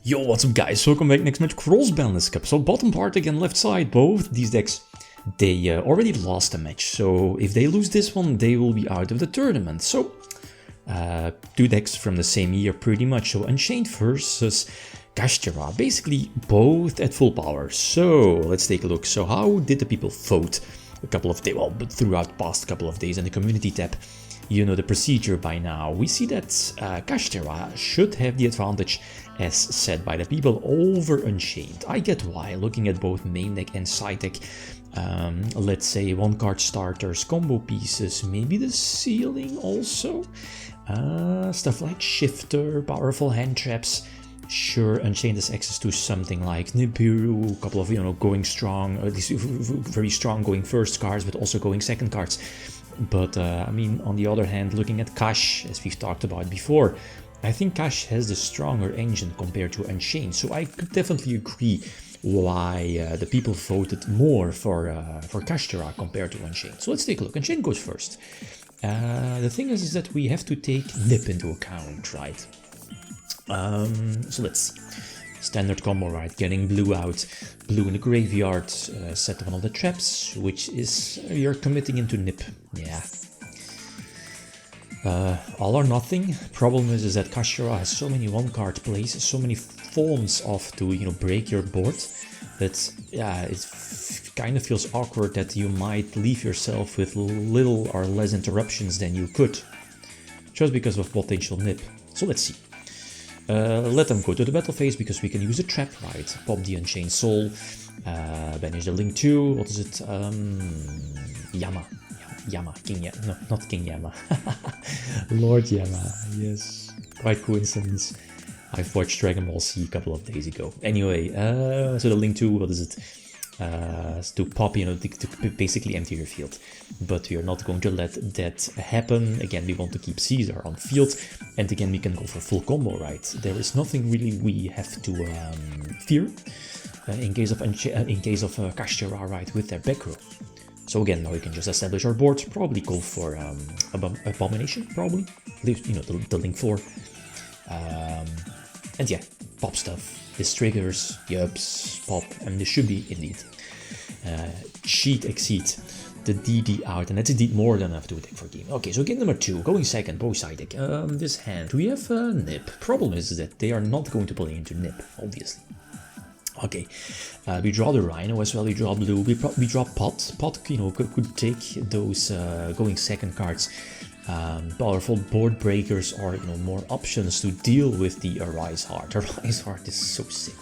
Yo, what's up guys, welcome back next match Cross-Banlist Cup. So bottom part again, left side, both these decks, they already lost a match. So if they lose this one, they will be out of the tournament. So, two decks from the same year pretty much. So Unchained versus Kashtira, basically both at full power. So let's take a look. So how did the people vote a couple of days, well, but throughout the past couple of days in the community tab? You know the procedure by now. We see that Kashtira should have the advantage as said by the people over Unchained. I get why, looking at both main deck and side deck. Let's say one card starters, combo pieces, maybe the ceiling also. Stuff like shifter, powerful hand traps. Sure, Unchained has access to something like Nibiru, a couple of, going strong, at least very strong going first cards, but also going second cards. But, I mean, on the other hand, looking at Kash, as we've talked about before, I think Kash has the stronger engine compared to Unchained, so I could definitely agree why the people voted more for Kashtira compared to Unchained. So let's take a look. Unchained goes first. The thing is that we have to take Nip into account, right? So let's see. Standard combo, right? Getting blue out, blue in the graveyard, set one of the traps, which is you're committing into Nip. Yeah. All or nothing. Problem is that Kashtira has so many one-card plays, so many forms of to break your board that yeah, it kind of feels awkward that you might leave yourself with little or less interruptions than you could, just because of potential Nip. So let's see. Let them go to the battle phase because we can use a trap, right? Pop the Unchained Soul, banish the Link 2, what is it? Yama, King Yama, no, not King Yama, Lord Yama, yes, quite coincidence. I've watched Dragon Ball Z a couple of days ago. Anyway, so the Link 2, what is it? To pop, to basically empty your field. But we are not going to let that happen. Again, we want to keep Caesar on field, and again, we can go for full combo, right? There is nothing really we have to fear in case of Kashtira, right, with their back row. So again, now we can just establish our board, probably go for Abomination, probably, the Link 4. And yeah, pop stuff. This triggers, yups, pop, and this should be indeed. Cheat, exceed, the DD out, and that's indeed more than enough to attack for game. Okay, so game number 2, going second, both side deck. This hand, we have Nip. Problem is that they are not going to play into Nip, obviously. Okay, we draw the Rhino as well, we draw blue, we draw Pot. Pot, could take those going second cards. Powerful board breakers or more options to deal with the Arise Heart. Arise Heart is so sick.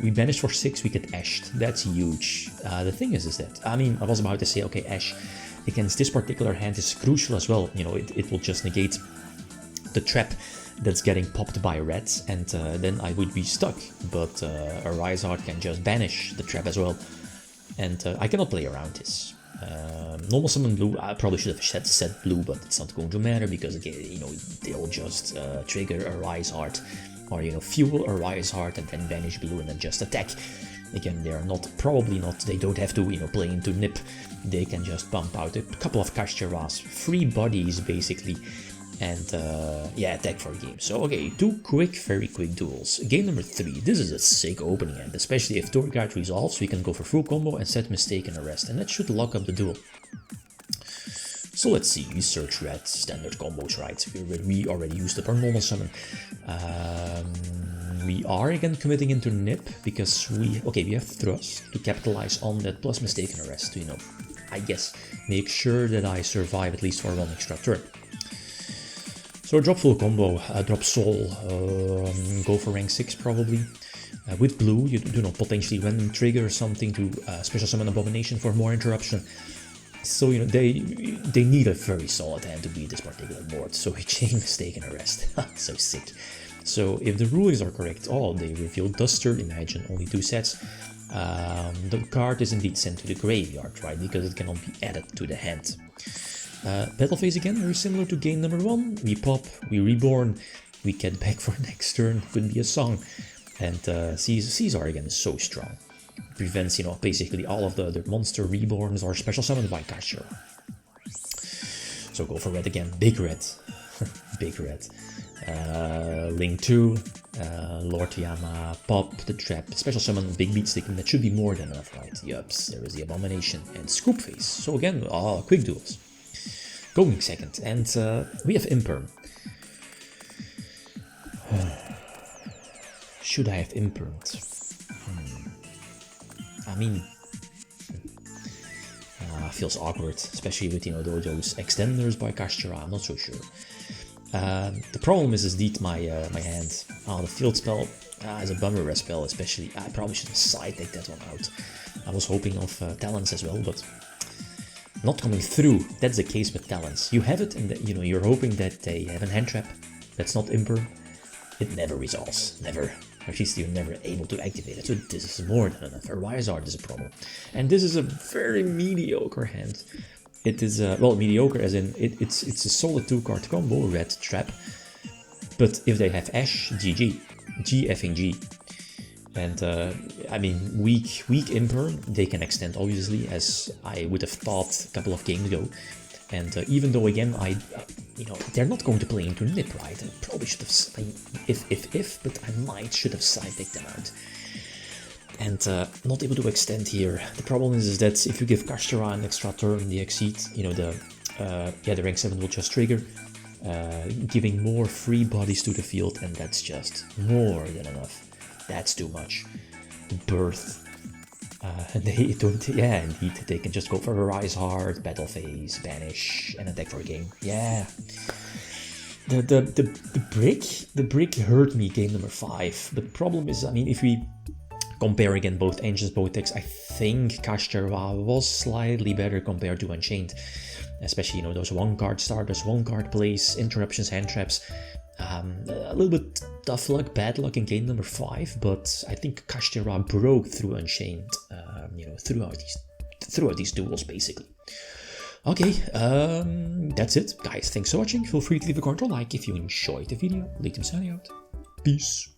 We banished for 6, we get Ashed. That's huge. The thing is that, I mean, I was about to say, okay, Ash against this particular hand is crucial as well. It will just negate the trap that's getting popped by red, and then I would be stuck. But Arise Heart can just banish the trap as well, and I cannot play around this. Normal summon blue, I probably should have said blue, but it's not going to matter because again, they'll just trigger Arise Heart, or fuel Arise Heart and then banish blue and then just attack. Again, they are probably not, they don't have to play into Nip. They can just pump out a couple of Kashtiras, free bodies basically, and yeah, attack for a game. So okay, two very quick duels. Game number 3, this is a sick opening hand, especially if Tour Guide resolves, we can go for full combo and set Mistaken Arrest, and that should lock up the duel. So let's see, we search red, standard combos, right? We already used up our normal summon. We are again committing into Nip because we have Thrust to capitalize on that plus Mistaken Arrest to, I guess, make sure that I survive at least for one extra turn. So drop full combo, drop Soul, go for rank 6 probably. With blue, you potentially random trigger something to special summon Abomination for more interruption. So they need a very solid hand to beat this particular board. So we chain Mistaken Arrest. So sick. So if the rulings are correct, they reveal Duster, imagine only 2 sets. The card is indeed sent to the graveyard, right? Because it cannot be added to the hand. Battle phase again, very similar to game number 1. We pop, we reborn, we get back for next turn, could be a song. And Caesar again is so strong. Prevents, basically all of the monster reborns or special summoned by Kashtira. So go for red again, big red. Big red. Link 2, Lord Yama, pop, the trap, special summon, big beat sticking, that should be more than enough, right? Yups, there is the abomination, and scoop face. So again, quick duels. Going second, and we have Imperm. Should I have Impermed? I mean, feels awkward, especially with, you know, those extenders by Kashtira. I'm not so sure. The problem is indeed my hand. The field spell is a bummer rest spell, especially. I probably should have side-decked that one out. I was hoping of talents as well, but not coming through. That's the case with talents. You have it, and you know, you're hoping that they have a hand trap that's not Imper. It never resolves, never. Or at least you're never able to activate it, so this is more than enough. Art is a problem. And this is a very mediocre hand. It is, well, mediocre as in, it's a solid 2-card combo, red trap. But if they have Ash, GG. G effing G. And, I mean, weak Imper, they can extend, obviously, as I would have thought a couple of games ago. And even though, again, you know, they're not going to play into Nip, right? I probably should have, but I should have side-decked them out. And not able to extend here. The problem is that if you give Kashtira an extra turn, the Exceed, you know, the rank 7 will just trigger, giving more free bodies to the field, and that's just more than enough. That's too much. Birth. They don't, yeah, indeed, they can just go for a Rise Hard, Battle Phase, Banish, and attack for a game. Yeah. The brick hurt me game number 5. But the problem is, I mean, if we compare again both engines, both decks, I think Kashtira was slightly better compared to Unchained. Especially, you know, those 1-card starters, 1-card plays, interruptions, hand traps. A little bit tough luck, bad luck in game number 5, but I think Kashtira broke through Unchained, you know, throughout these duels, basically. Okay, that's it. Guys, thanks for watching. Feel free to leave a comment or like if you enjoyed the video. Riddim signing out. Peace.